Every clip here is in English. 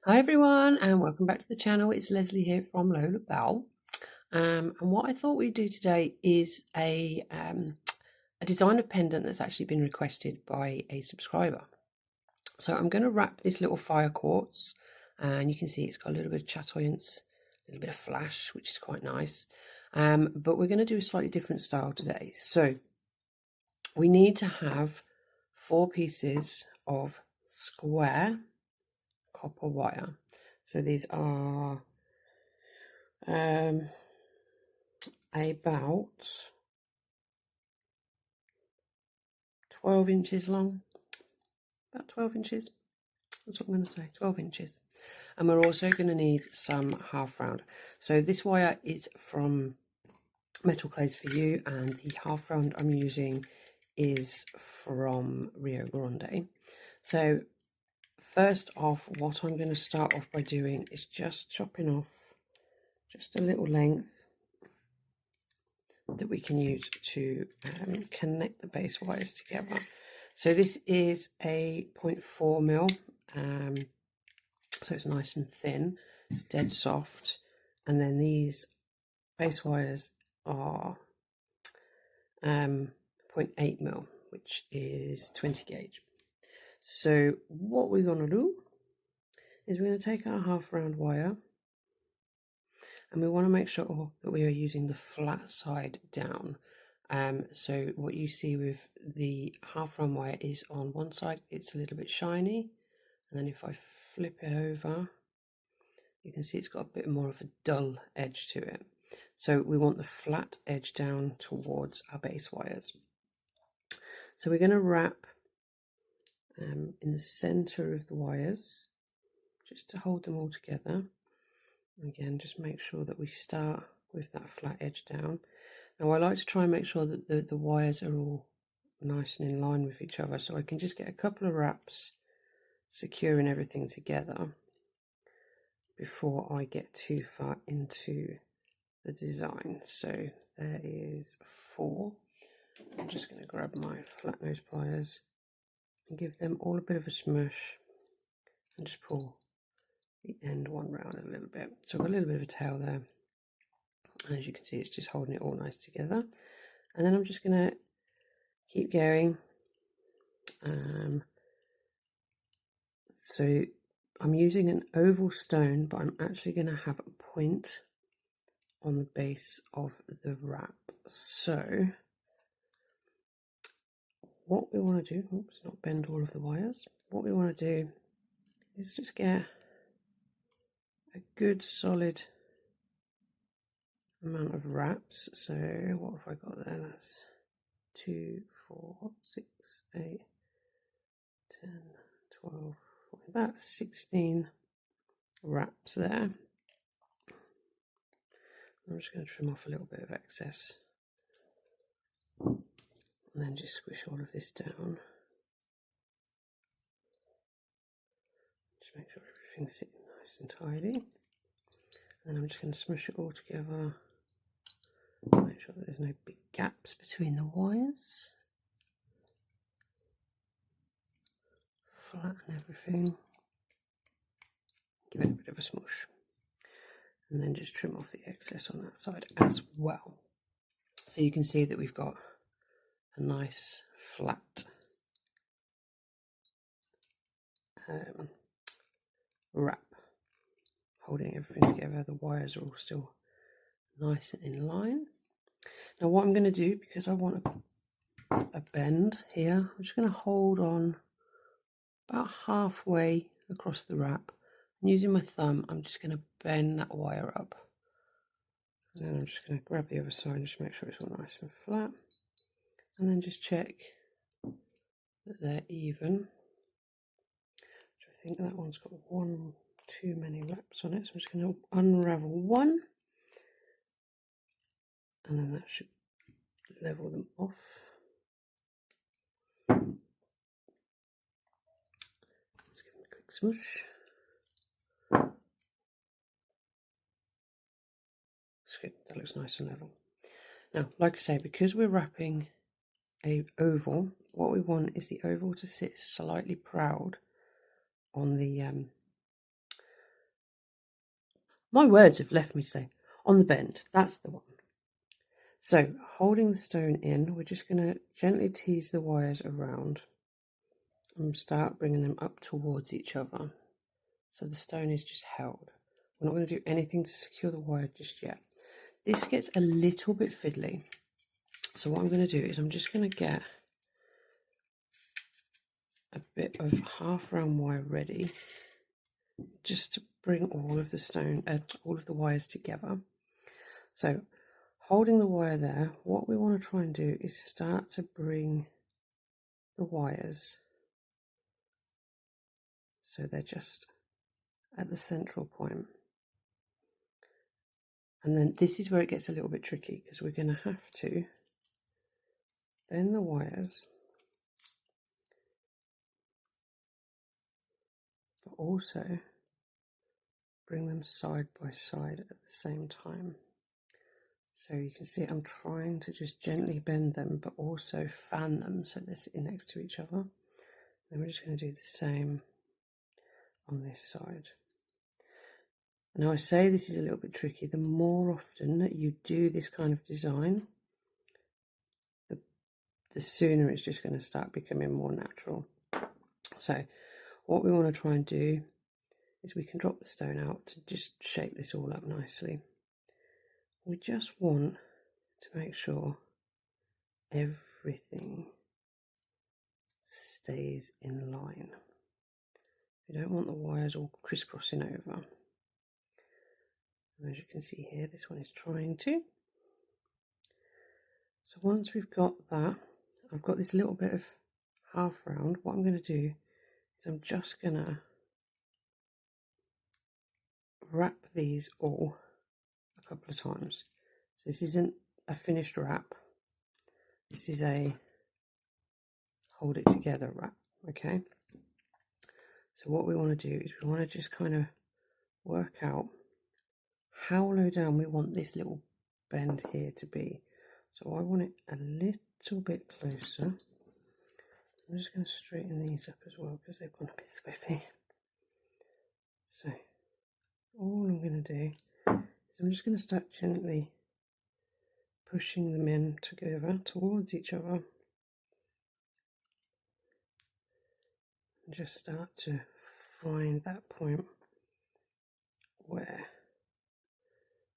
Hi everyone and welcome back to the channel. It's Leslie here from Lola Bell. And what I thought we'd do today is a design of pendant that's actually been requested by a subscriber. So I'm going to wrap this little fire quartz, and you can see it's got a little bit of chatoyance, a little bit of flash, which is quite nice. But we're going to do a slightly different style today. So we need to have 4 pieces of square copper wire. So these are about 12 inches long, about 12 inches, that's what I'm going to say, 12 inches. And we're also going to need some half round. So this wire is from Metal Clays for You, and the half round I'm using is from Rio Grande. So first off, what I'm going to start off by doing is just chopping off just a little length that we can use to connect the base wires together. So this is a 0.4 mil, so it's nice and thin, it's dead soft, and then these base wires are 0.8 mil, which is 20 gauge. So what we're going to do is we're going to take our half round wire, and we want to make sure that we are using the flat side down. So what you see with the half round wire is on one side it's a little bit shiny, and then if I flip it over you can see it's got a bit more of a dull edge to it. So we want the flat edge down towards our base wires. So we're going to wrap in the center of the wires just to hold them all together. Again, just make sure that we start with that flat edge down. Now I like to try and make sure that the wires are all nice and in line with each other, so I can just get a couple of wraps securing everything together before I get too far into the design. So there is 4. I'm just going to grab my flat nose pliers and give them all a bit of a smush and just pull the end one round a little bit. So I've got a little bit of a tail there, and as you can see it's just holding it all nice together. And then I'm just going to keep going. So I'm using an oval stone, but I'm actually going to have a point on the base of the wrap. So what we want to do, oops, not bend all of the wires. What we want to do is just get a good solid amount of wraps. So what have I got there? That's 2, 4, 6, 8, 10, 12, about 16 wraps there. I'm just going to trim off a little bit of excess and then just squish all of this down. Just make sure everything's sitting nice and tidy. And then I'm just going to smush it all together. Make sure that there's no big gaps between the wires. Flatten everything. Give it a bit of a smush. And then just trim off the excess on that side as well. So you can see that we've got a nice flat wrap holding everything together. The wires are all still nice and in line. Now what I'm going to do, because I want a bend here, I'm just going to hold on about halfway across the wrap, and using my thumb I'm just going to bend that wire up, and then I'm just going to grab the other side and just make sure it's all nice and flat, and then just check that they're even. So I think that one's got one too many wraps on it, so I'm just going to unravel one, and then that should level them off. Let's give them a quick smush. That looks nice and level. Now, like I say, because we're wrapping a oval, what we want is the oval to sit slightly proud on the My words have left me today. On the bend, that's the one. So holding the stone in, we're just going to gently tease the wires around and start bringing them up towards each other. So the stone is just held. We're not going to do anything to secure the wire just yet. This gets a little bit fiddly. So what I'm going to do is I'm just going to get a bit of half round wire ready, just to bring all of the wires together. So holding the wire there, what we want to try and do is start to bring the wires so they're just at the central point. And then this is where it gets a little bit tricky, because we're going to have to bend the wires, but also bring them side by side at the same time. So you can see I'm trying to just gently bend them, but also fan them so they're sitting next to each other. Then we're just going to do the same on this side. Now I say this is a little bit tricky. The more often that you do this kind of design, the sooner it's just going to start becoming more natural. So what we want to try and do is we can drop the stone out to just shape this all up nicely. We just want to make sure everything stays in line. We don't want the wires all crisscrossing over. And as you can see here, this one is trying to. So once we've got that, I've got this little bit of half round. What I'm going to do is I'm just going to wrap these all a couple of times. So this isn't a finished wrap. This is a hold it together wrap, okay? So what we want to do is we want to just kind of work out how low down we want this little bend here to be. So I want it a little bit closer. I'm just going to straighten these up as well because they've gone a bit squiffy. So all I'm going to do is I'm just going to start gently pushing them in together towards each other and just start to find that point where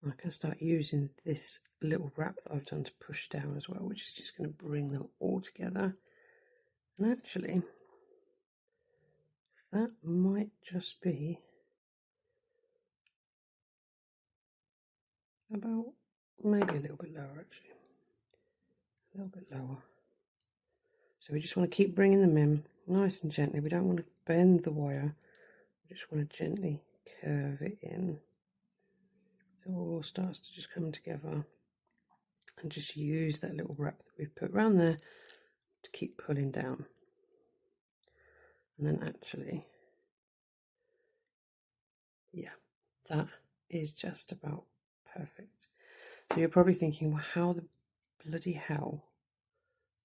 I can start using this little wrap that I've done to push down as well, which is just going to bring them all together. And actually, that might just be about maybe a little bit lower, actually. A little bit lower. So we just want to keep bringing them in nice and gently. We don't want to bend the wire. We just want to gently curve it in. So it all starts to just come together. And just use that little wrap that we've put around there to keep pulling down. And then actually, yeah, that is just about perfect. So you're probably thinking, well, how the bloody hell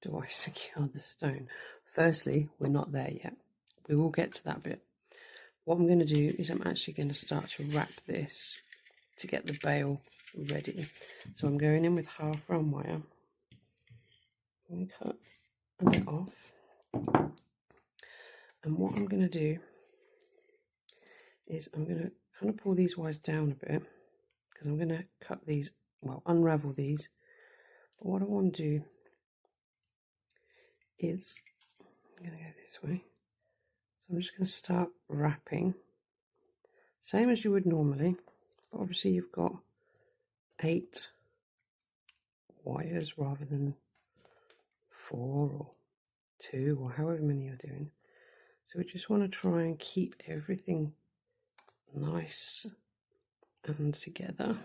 do I secure the stone? Firstly, we're not there yet. We will get to that bit. What I'm going to do is I'm actually going to start to wrap this to get the bail ready. So I'm going in with half round wire. I'm going to cut a bit off. And what I'm going to do is I'm going to kind of pull these wires down a bit because I'm going to cut these, well, unravel these. But what I want to do is, I'm going to go this way. So I'm just going to start wrapping, same as you would normally, but obviously you've got 8 wires rather than 4 or 2 or however many you're doing. So we just want to try and keep everything nice and together,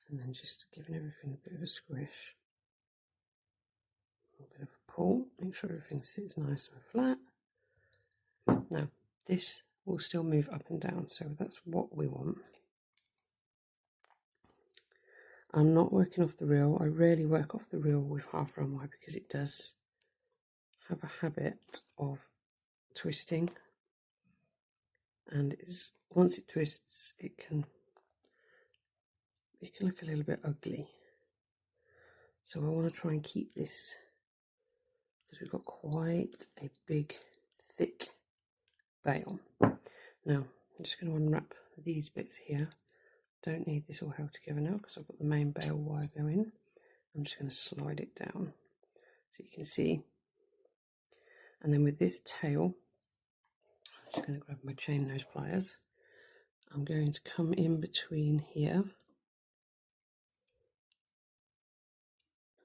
and then just giving everything a bit of a squish, a bit of a pull, make sure everything sits nice and flat. Now this will still move up and down, so that's what we want. I'm not working off the reel. I rarely work off the reel with half round wire because it does have a habit of twisting and is once it twists, it can look a little bit ugly. So I want to try and keep this, because we've got quite a big, thick bail. Now, I'm just going to unwrap these bits here. Don't need this all held together now because I've got the main bail wire going. I'm just going to slide it down so you can see. And then with this tail, I'm just going to grab my chain nose pliers. I'm going to come in between here.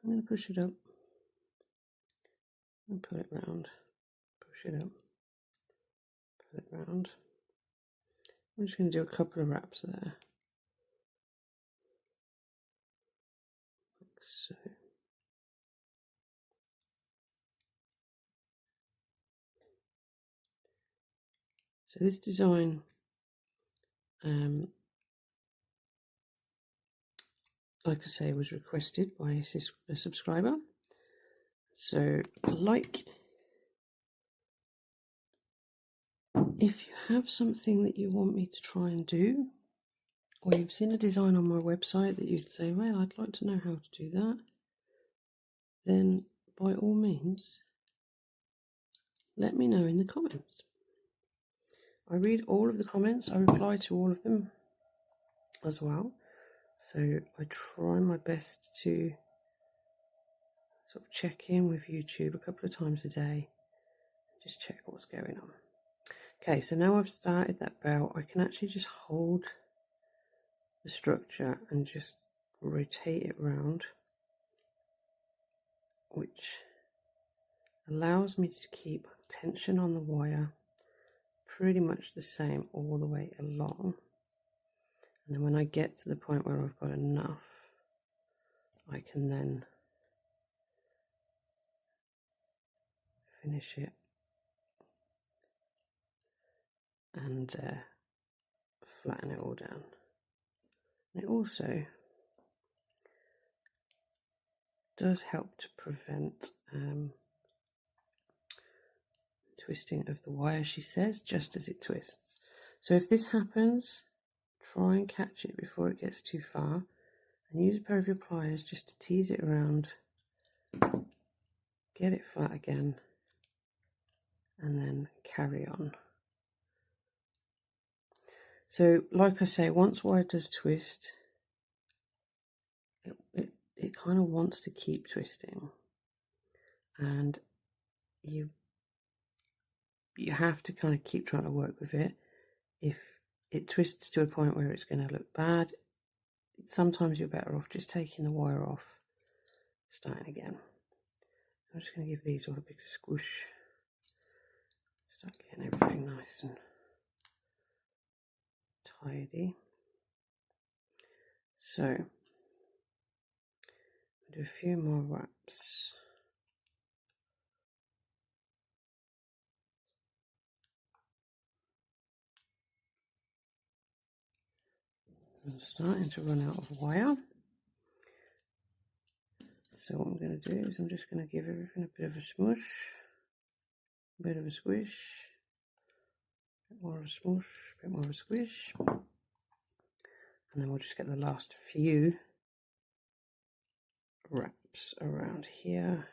I'm going to push it up and pull it round. Push it up, pull it round. I'm just going to do a couple of wraps there. Like so. So this design, like I say, was requested by a subscriber. So, if you have something that you want me to try and do, or you've seen a design on my website that you'd say, well, I'd like to know how to do that, then by all means, let me know in the comments. I read all of the comments, I reply to all of them as well. So I try my best to sort of check in with YouTube a couple of times a day, just check what's going on. Okay, so now I've started that belt, I can actually just hold the structure and just rotate it round, which allows me to keep tension on the wire pretty much the same all the way along. And then when I get to the point where I've got enough, I can then finish it and flatten it all down. And it also does help to prevent twisting of the wire, she says, just as it twists. So if this happens, try and catch it before it gets too far, and use a pair of your pliers just to tease it around, get it flat again, and then carry on. So like I say, once wire does twist, it kind of wants to keep twisting, and you have to kind of keep trying to work with it. If it twists to a point where it's going to look bad, sometimes you're better off just taking the wire off, starting again. I'm just going to give these all a big squish, start getting everything nice and tidy. So do a few more wraps. I'm starting to run out of wire. So what I'm going to do is I'm just going to give everything a bit of a smush, a bit of a squish, a bit more of a smush, a bit more of a squish. And then we'll just get the last few wraps around here.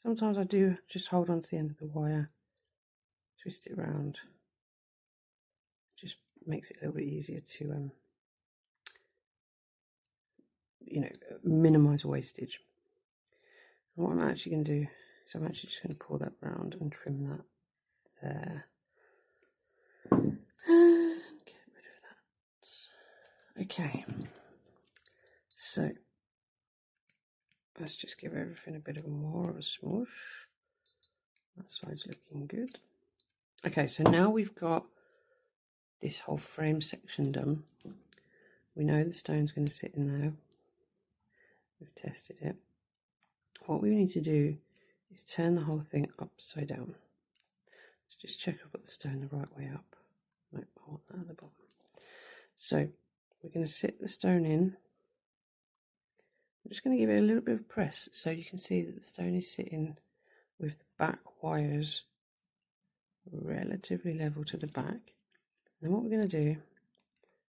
Sometimes I do just hold on to the end of the wire, twist it around, just makes it a little bit easier to you know, minimize wastage. And what I'm actually going to do is I'm actually just going to pull that round and trim that there. And get rid of that. Okay, so let's just give everything a bit of more of a smoosh. That side's looking good. Okay, so now we've got this whole frame section done. We know the stone's going to sit in there. We've tested it. What we need to do is turn the whole thing upside down. Let's just check I've got the stone the right way up. Nope, I want that at the bottom. So we're going to sit the stone in. I'm just going to give it a little bit of press so you can see that the stone is sitting with the back wires relatively level to the back. And what we're going to do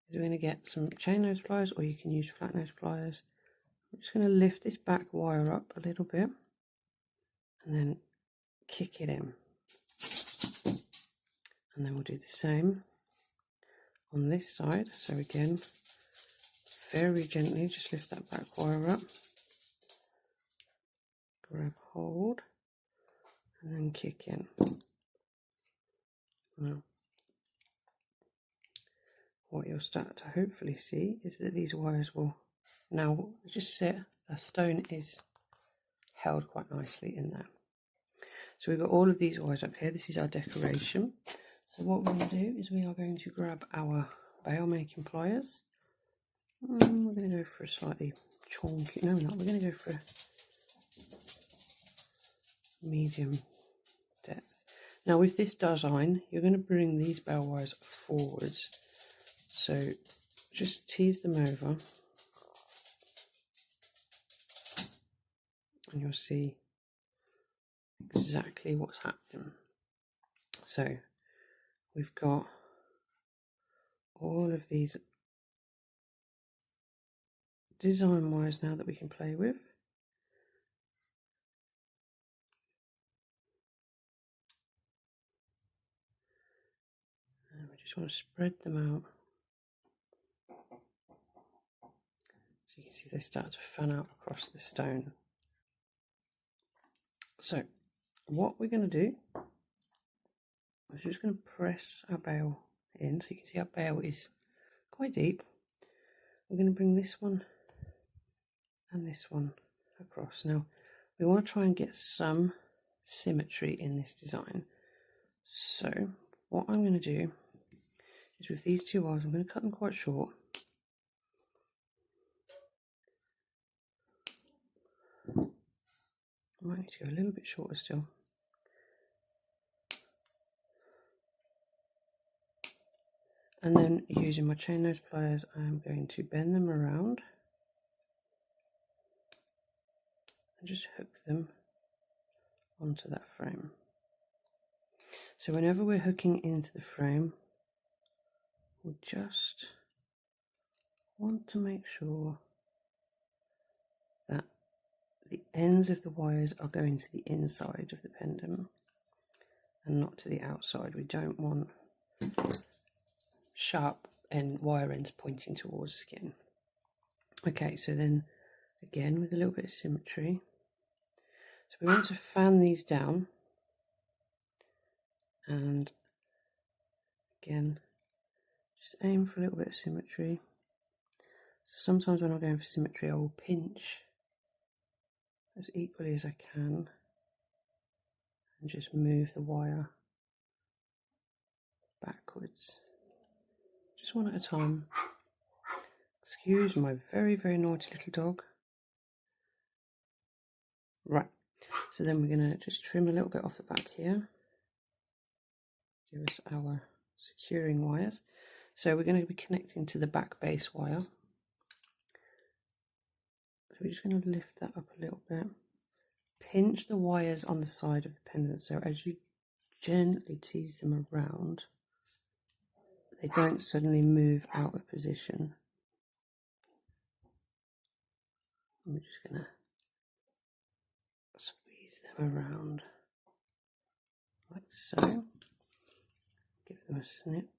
is we're going to get some chain nose pliers, or you can use flat nose pliers. I'm just going to lift this back wire up a little bit and then kick it in. And then we'll do the same on this side. So again, very gently just lift that back wire up, grab hold, and then kick in. Now, what you'll start to hopefully see is that these wires will now just sit, the stone is held quite nicely in there. So we've got all of these wires up here. This is our decoration. So what we're going to do is we are going to grab our bail making pliers. We're going to go for a slightly chunky, no we're not, we're going to go for a medium depth. Now with this design, you're going to bring these bail wires forwards. So just tease them over and you'll see exactly what's happening. So we've got all of these design wires now that we can play with. And we just want to spread them out. So you can see they start to fan out across the stone. So what we're going to do is just going to press our bail in. So you can see our bail is quite deep. We're going to bring this one and this one across. Now we want to try and get some symmetry in this design. So what I'm going to do is with these two wires, I'm going to cut them quite short. I might need to go a little bit shorter still. And then using my chain nose pliers, I'm going to bend them around and just hook them onto that frame. So whenever we're hooking into the frame, we just want to make sure that the ends of the wires are going to the inside of the pendant and not to the outside. We don't want sharp wire ends pointing towards skin. Okay, so then again with a little bit of symmetry, so we want to fan these down, and again just aim for a little bit of symmetry. So sometimes when I'm going for symmetry, I will pinch as equally as I can and just move the wire backwards, just one at a time. Excuse my very, very naughty little dog. Right, so then we're going to just trim a little bit off the back here, give us our securing wires. So we're going to be connecting to the back base wire. So we're just going to lift that up a little bit. Pinch the wires on the side of the pendant, so as you gently tease them around, they don't suddenly move out of position. I'm just going to squeeze them around like so. Give them a snip.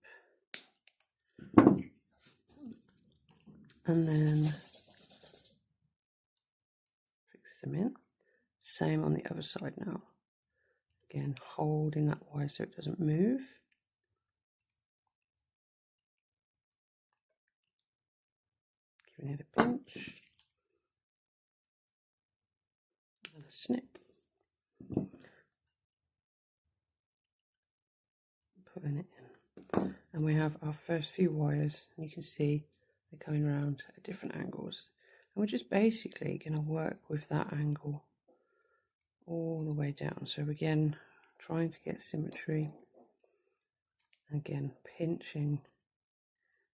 And then fix them in. Same on the other side now. Again, holding that wire so it doesn't move. Giving it a pinch. And a snip. Pulling it in. And we have our first few wires, and you can see they're coming around at different angles. And we're just basically going to work with that angle all the way down. So again, trying to get symmetry. Again, pinching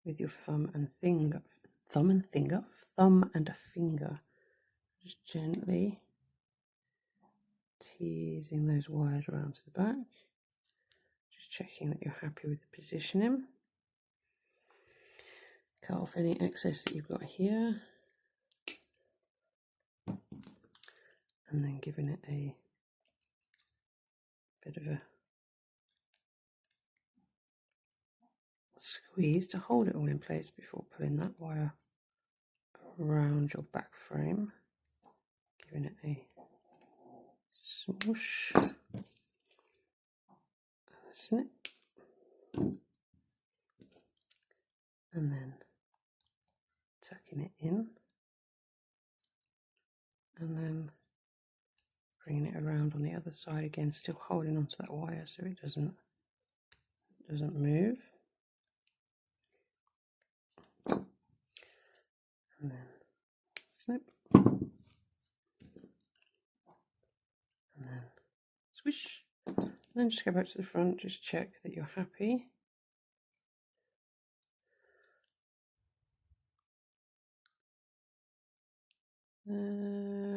with your thumb and finger, thumb and a finger. Just gently teasing those wires around to the back. checking that you're happy with the positioning. Cut off any excess that you've got here, and then giving it a bit of a squeeze to hold it all in place before pulling that wire around your back frame, giving it a smoosh, a snip, and then tucking it in, and then bringing it around on the other side again, still holding onto that wire so it doesn't move. And then snip, and then swish, and then just go back to the front, just check that you're happy. A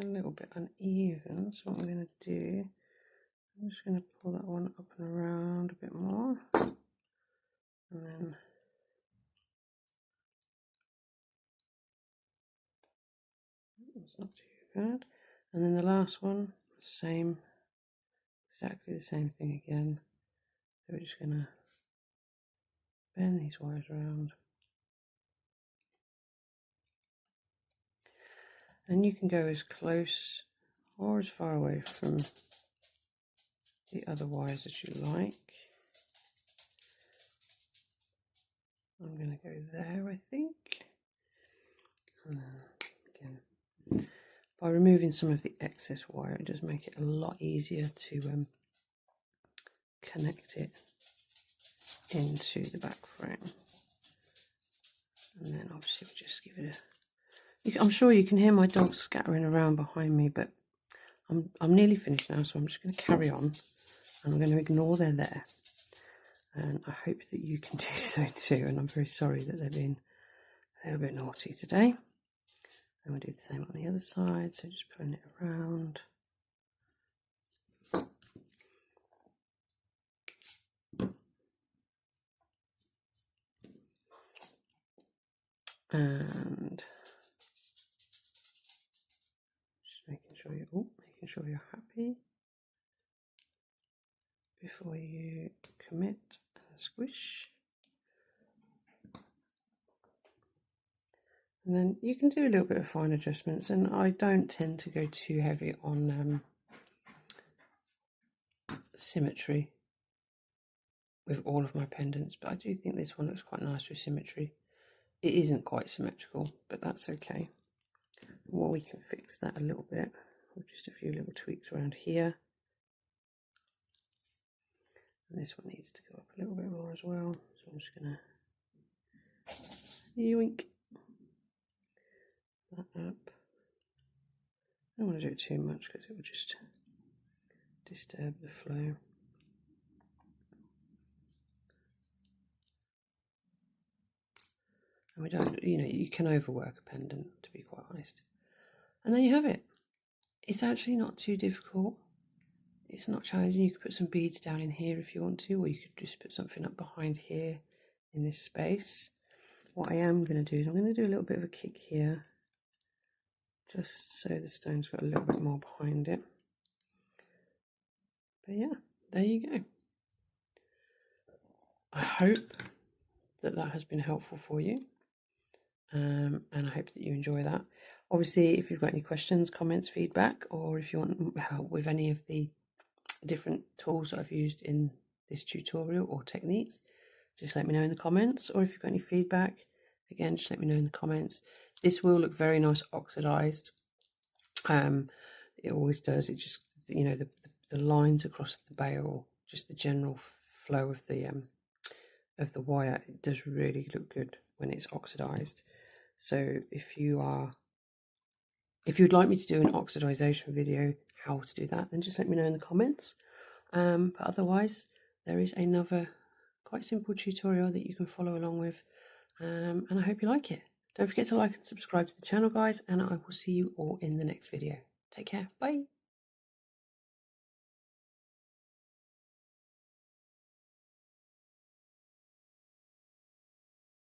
little bit uneven, so what I'm going to do, I'm just going to pull that one up and around a bit more, and then that's not too bad. And then the last one, same, exactly the same thing again. So we're just going to bend these wires around. And you can go as close or as far away from the other wires as you like. I'm going to go there, I think. And then again, by removing some of the excess wire, it does make it a lot easier to connect it into the back frame. And then obviously we'll just give it a... I'm sure you can hear my dog scattering around behind me, but I'm nearly finished now, so I'm just going to carry on, and I'm going to ignore they're there. And I hope that you can do so too, and I'm very sorry that they're being a little bit naughty today. And we'll do the same on the other side, so just pulling it around. And just making sure you're happy before you commit and squish. And then you can do a little bit of fine adjustments, and I don't tend to go too heavy on symmetry with all of my pendants, but I do think this one looks quite nice with symmetry. It isn't quite symmetrical, but that's okay. Well, we can fix that a little bit with just a few little tweaks around here. And this one needs to go up a little bit more as well, so I'm just going to yoink that up. I don't want to do it too much because it will just disturb the flow. And we don't, you can overwork a pendant, to be quite honest. And there you have it. It's actually not too difficult. It's not challenging. You could put some beads down in here if you want to, or you could just put something up behind here in this space. What I am going to do is I'm going to do a little bit of a kick here, just so the stone's got a little bit more behind it. But yeah, there you go. I hope that has been helpful for you, and I hope that you enjoy that. Obviously, if you've got any questions, comments, feedback, or if you want help with any of the different tools that I've used in this tutorial or techniques, just let me know in the comments. Or if you've got any feedback, again, just let me know in the comments. This will look very nice oxidized. It always does. It just, the lines across the bail, just the general flow of the wire, it does really look good when it's oxidized. So if you'd like me to do an oxidization video, how to do that, then just let me know in the comments. But otherwise, there is another quite simple tutorial that you can follow along with, and I hope you like it. Don't forget to like and subscribe to the channel, guys, and I will see you all in the next video. Take care. Bye.